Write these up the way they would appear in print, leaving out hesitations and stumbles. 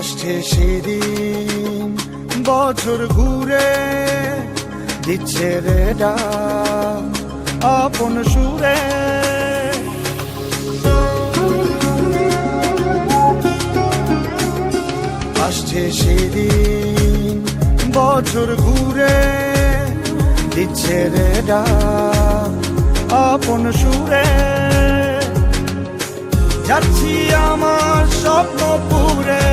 আসছে সেদিন, বছর ঘুরে দিচ্ছে রে ডাক আপন সুরে। আসছে সেদিন, বছর ঘুরে দিচ্ছে রে ডাক আপন সুরে। যাচ্ছি আমার স্বপ্ন পুরে,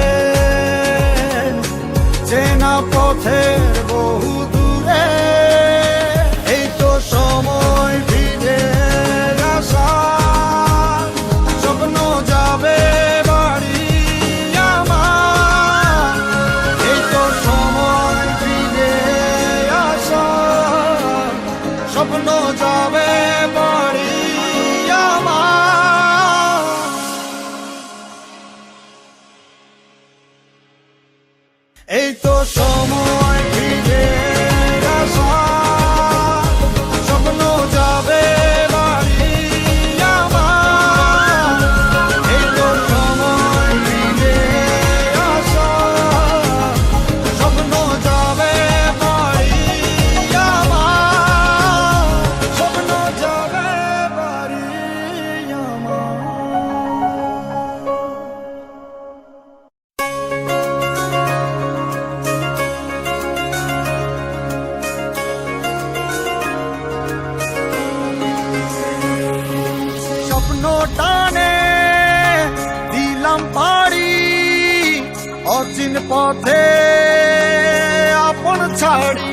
চেনা পথের বহু দূরে। এই তো সময় ফিরে আসার, স্বপ্ন যাবে বাড়ি আমার। এই তো সময় ফিরে আসার, স্বপ্ন যাবে বাড়ি আমার। এই তো সময় ফিরে আসার, স্বপ্ন যাবে বাড়ি আমার। এই তো সময় ফিরে আসার, স্বপ্ন যাবে বাড়ি আমার। স্বপ্ন যাবে বাড়ি আমার। স্বপ্ন টানে দিলাম পাড়ি, অচিন পথে আপন ছাড়ি।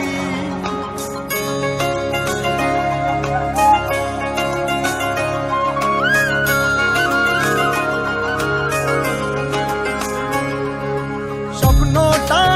স্বপ্ন টানে